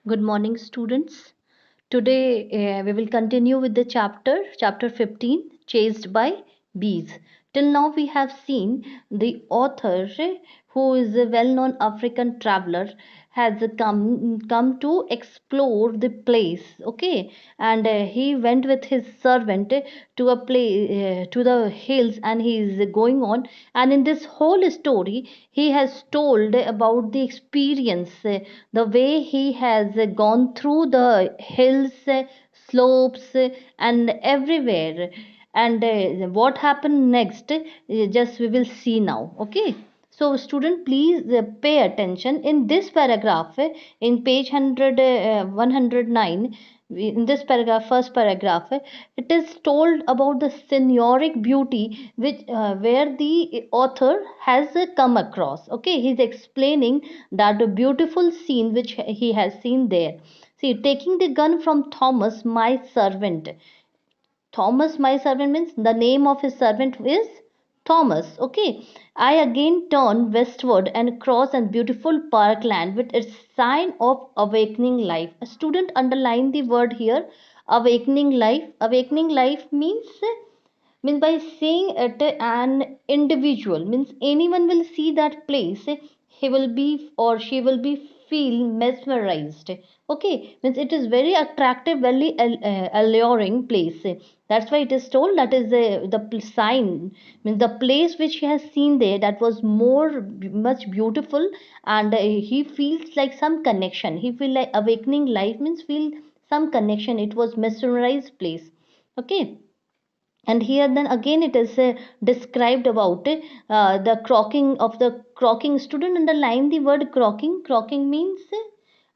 Good morning, students. Today we will continue with the chapter 15, Chased by Bees. Till now, we have seen the author, who is a well known African traveler, has come to explore the place. Okay, and he went with his servant to a place to the hills, and he is going on. And in this whole story, he has told about the experience, the way he has gone through the hills, slopes, and everywhere. And what happened next, just we will see now. Okay, so student, please pay attention in this paragraph, in page 109. In this paragraph, first paragraph, it is told about the scenic beauty which where the author has come across. Okay, he's explaining that the beautiful scene which he has seen there. See, taking the gun from Thomas, my servant. Thomas, my servant, means the name of his servant is Thomas. Okay. I again turn westward and cross a beautiful parkland with its sign of awakening life. A student underline the word here, awakening life. Awakening life means by saying it, an individual means anyone will see that place, he will be or she will be feel mesmerized. Okay, means it is very attractive, very alluring place. That's why it is told that is the sign, means the place which he has seen there, that was much beautiful. And he feels like some connection, he feel like awakening life means feel some connection, it was mesmerized place. Okay, and here then again it is described about the croaking. Student, underline the word croaking. Croaking means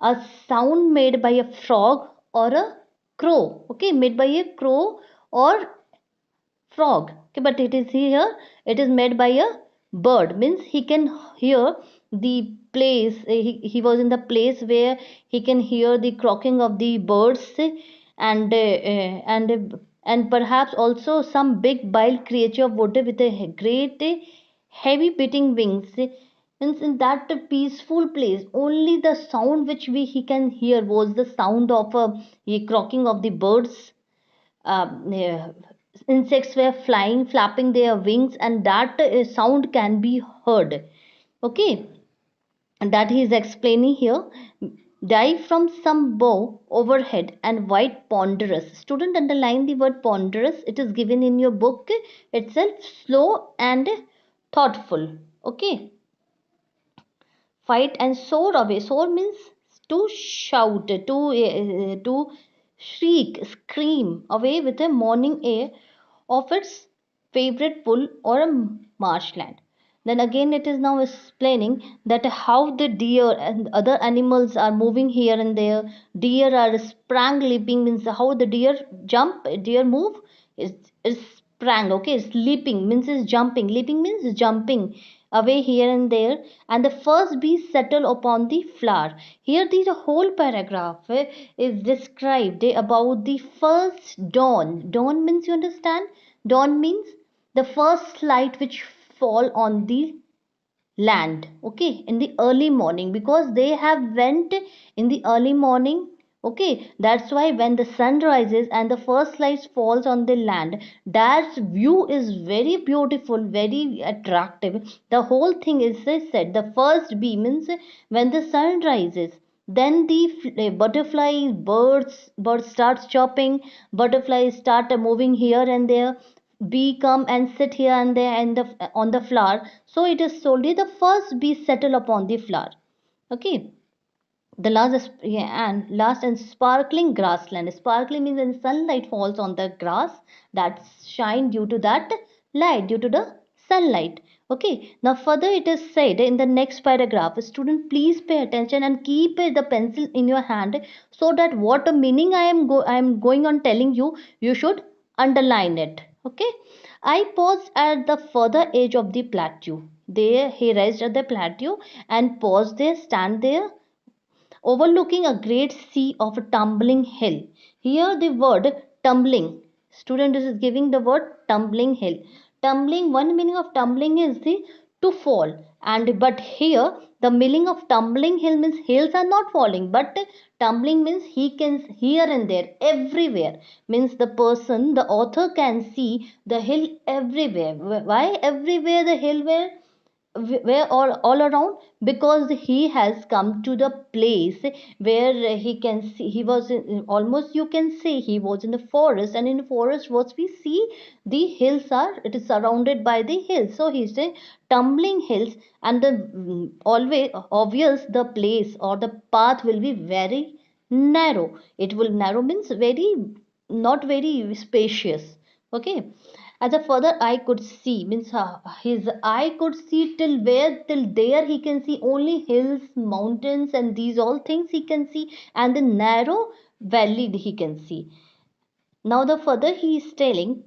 a sound made by a frog or a crow. Okay, made by a crow or frog. Okay, but it is here, it is made by a bird, means he can hear the place, he was in the place where he can hear the croaking of the birds. And perhaps also some big bile creature would, with a great heavy beating wings, means in that peaceful place only the sound which he can hear was the sound of a croaking of the birds. Yeah, insects were flying, flapping their wings, and that sound can be heard. Okay, and that he is explaining here. Dive from some bow overhead and white ponderous. Student, underline the word ponderous. It is given in your book itself. Slow and thoughtful. Okay, fight and soar away. Soar means to shout, to shriek, scream away with a morning air of its favorite pool or a marshland. Then again it is now explaining that how the deer and other animals are moving here and there. Deer are sprang leaping, means how the deer jump, deer move is sprang. Okay, leaping means is jumping. Leaping means jumping away here and there. And the first bee settle upon the flower. Here the whole paragraph is described about the first dawn. Dawn means, you understand, dawn means the first light which fall on the land. Okay, in the early morning, because they have went in the early morning. Okay, that's why when the sun rises and the first light falls on the land, that view is very beautiful, very attractive. The whole thing is said, the first bee means when the sun rises, then the butterflies, birds starts chirping, butterflies start moving here and there, bee come and sit here and there and on the flower. So it is solely the first bee settle upon the flower. Okay, the last, yeah, and last, and sparkling grassland. Sparkling means when sunlight falls on the grass, that shine due to that light, due to the sunlight. Okay, now further it is said in the next paragraph. Student, please pay attention and keep the pencil in your hand, so that what a meaning I am going on telling you, you should underline it. Okay, I paused at the further edge of the plateau. There he reached at the plateau and paused there, stand there, overlooking a great sea of a tumbling hill. Here the word tumbling. Student, this is giving the word tumbling hill. Tumbling, one meaning of tumbling is the to fall. And but here The meaning of tumbling hill means hills are not falling, but tumbling means he can here and there, everywhere. Means the person, the author can see the hill everywhere. Why everywhere the hill where all around? Because he has come to the place where he can see, he was almost, you can say, he was in the forest, and in the forest what we see, the hills are, it is surrounded by the hills. So he say tumbling hills, and the always obvious the place or the path will be very narrow. It will narrow means very, not very spacious. Okay. As a further eye could see means his eye could see till where, till there he can see only hills, mountains, and these all things he can see, and the narrow valley he can see. Now the further he is telling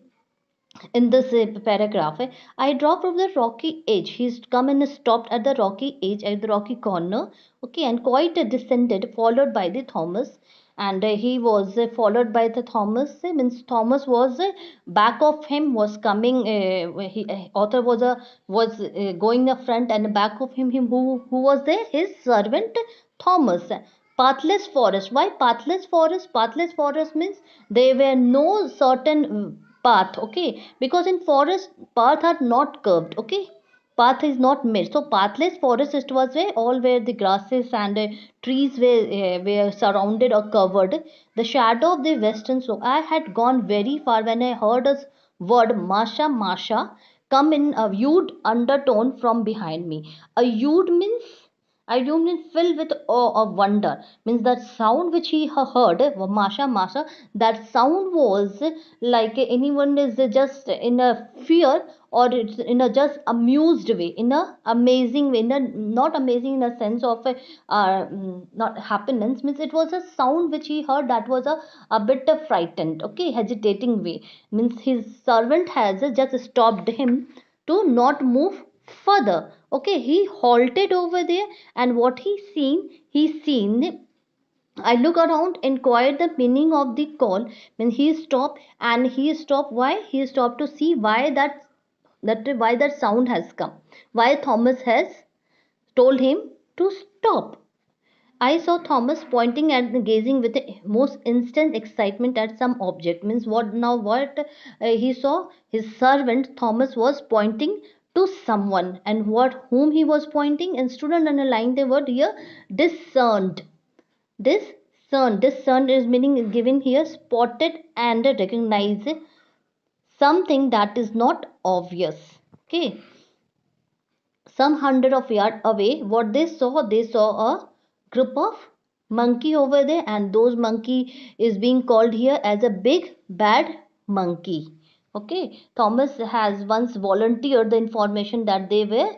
in this paragraph, I dropped from the rocky edge. He's come and stopped at the rocky edge, at the rocky corner. Okay, and quite descended, followed by the Thomas. And he was followed by the Thomas. Means Thomas was back of him, was coming. Author was going the front, and back of him who was there? His servant Thomas. Pathless forest. Why pathless forest? Pathless forest means there were no certain path. Okay, because in forest path are not curved. Okay, path is not made. So pathless forest, it was where all where the grasses and trees were surrounded or covered. The shadow of the western slope. I had gone very far when I heard a word Masha Masha come in a hued undertone from behind me. A hued means, I don't mean filled with awe or wonder. Means that sound which he heard, Masha Masha, that sound was like anyone is just in a fear, or it's in a just amused way, in a amazing way, in a not amazing in a sense of not happiness. Means it was a sound which he heard that was a bit frightened. Okay, hesitating way. Means his servant has just stopped him to not move further. Okay, he halted over there, and what he seen, I look around, inquired the meaning of the call. When he stopped, and he stopped, why he stopped? To see why why that sound has come, why Thomas has told him to stop. I saw Thomas pointing and gazing with the most instant excitement at some object. Means what now? What he saw? His servant Thomas was pointing to someone, and what whom he was pointing. And student underlined the word here, discerned. Discerned. Discerned is meaning given here, spotted and recognized something that is not obvious. Okay, some hundred of yards away, what they saw a group of monkey over there, and those monkey is being called here as a big bad monkey. Okay, Thomas has once volunteered the information that they were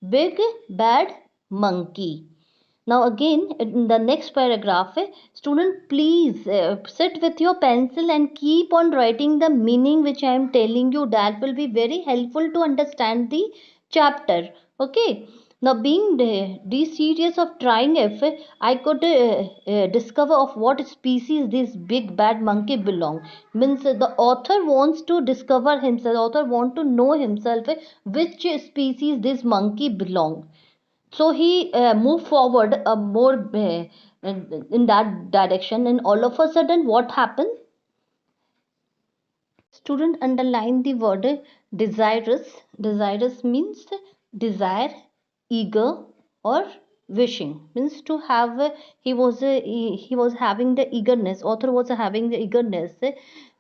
big bad monkey. Now again in the next paragraph, student, please sit with your pencil and keep on writing the meaning which I am telling you. That will be very helpful to understand the chapter. Okay. Now being this serious of trying if I could discover of what species this big bad monkey belong. Means the author wants to discover himself. Author want to know himself which species this monkey belong. So he moved forward more in that direction, and all of a sudden what happened? Student, underline the word desirous. Desirous means desire, eager, or wishing. Means to have he was having the eagerness, author was having the eagerness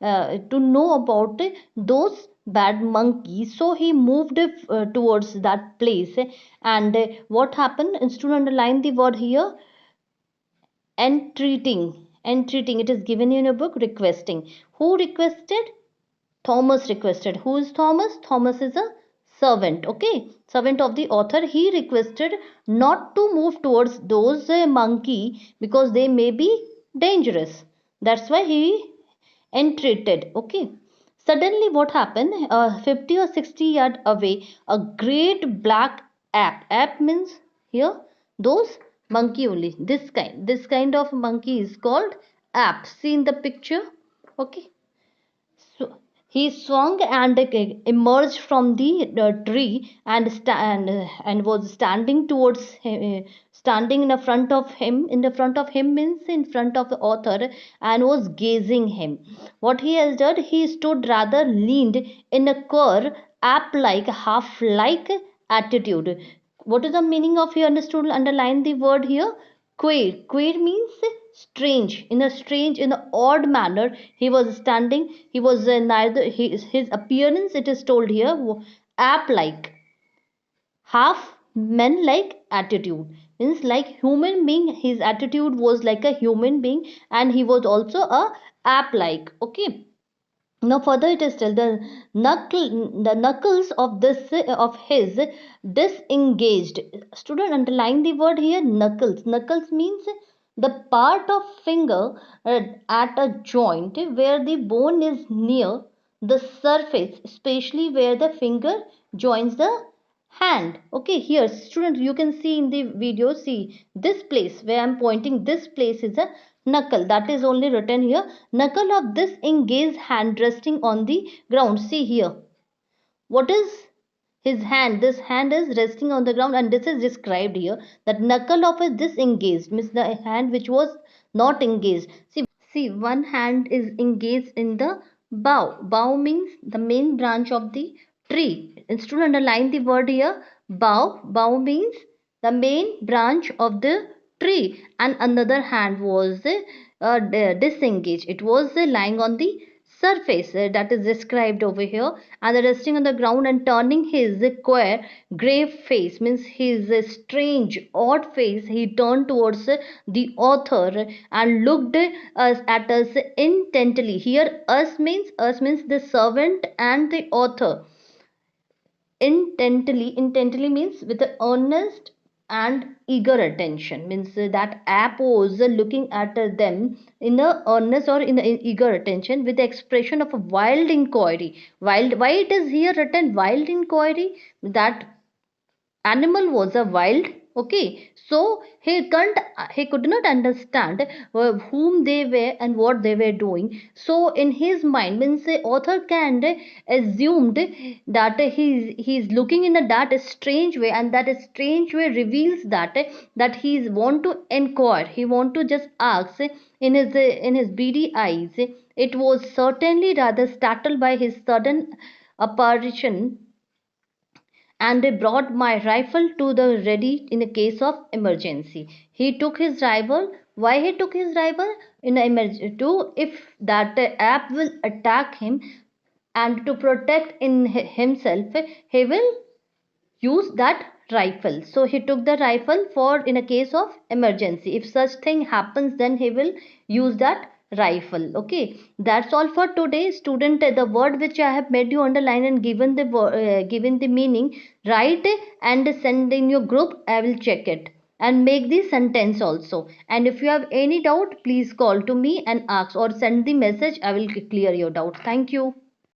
to know about those bad monkeys. So he moved towards that place, and what happened? Student, underline the word here, entreating. Entreating, it is given in a book. Requesting. Who requested? Thomas requested. Who is Thomas? Thomas is a servant. Okay, servant of the author. He requested not to move towards those monkey because they may be dangerous. That's why he entreated. Okay. Suddenly, what happened? 50 or 60 yards away, a great black ape. Ape means here those monkey only. This kind of monkey is called ape. See in the picture. Okay. So He swung and emerged from the tree and was standing towards standing in the front of him. In the front of him means in front of the author, and was gazing him. What he has done, he stood rather leaned in a queer, ape-like, half-like attitude. What is the meaning of here? Understood? Underline the word here. Queer. Queer means strange. In a strange, in an odd manner, he was standing. He was neither his appearance. It is told here, ape-like, half man-like attitude. Means like human being. His attitude was like a human being, and he was also a ape-like. Okay. Now further it is still the knuckles of this of his disengaged. Student, underline the word here, knuckles. Knuckles means the part of finger at a joint where the bone is near the surface, especially where the finger joins the hand. Okay, here students, you can see in the video, see this place where I'm pointing, this place is a knuckle. That is only written here, knuckle of this engaged hand resting on the ground. See here, what is his hand? This hand is resting on the ground, and this is described here, that knuckle of a disengaged means the hand which was not engaged. See, one hand is engaged in the bough. Bough means the main branch of the tree. Instead, underline the word here, bough. Bough means the main branch of the tree, and another hand was disengaged. It was lying on the surface that is described over here, and resting on the ground and turning his queer grave face means his strange odd face, he turned towards the author and looked at us intently. Here us means the servant and the author. Intently means with the earnest and eager attention, means that app was looking at them in a earnest or in a eager attention with the expression of a wild inquiry. Wild, why it is here written wild inquiry? That animal was a wild. Okay, so he could not understand whom they were and what they were doing. So in his mind, means the author can assumed that he's looking in a that strange way, and that strange way reveals that he's want to inquire, he want to just ask in his beady eyes. It was certainly rather startled by his sudden apparition, and they brought my rifle to the ready in a case of emergency. He took his rifle. Why he took his rifle? In emergency, to if that app will attack him, and to protect in himself, he will use that rifle. So he took the rifle for in a case of emergency. If such thing happens, then he will use that rifle. Okay, that's all for today, student. The word which I have made you underline and given the meaning, write and send in your group. I will check it and make the sentence also. And if you have any doubt, please call to me and ask, or send the message. I will clear your doubt. Thank you.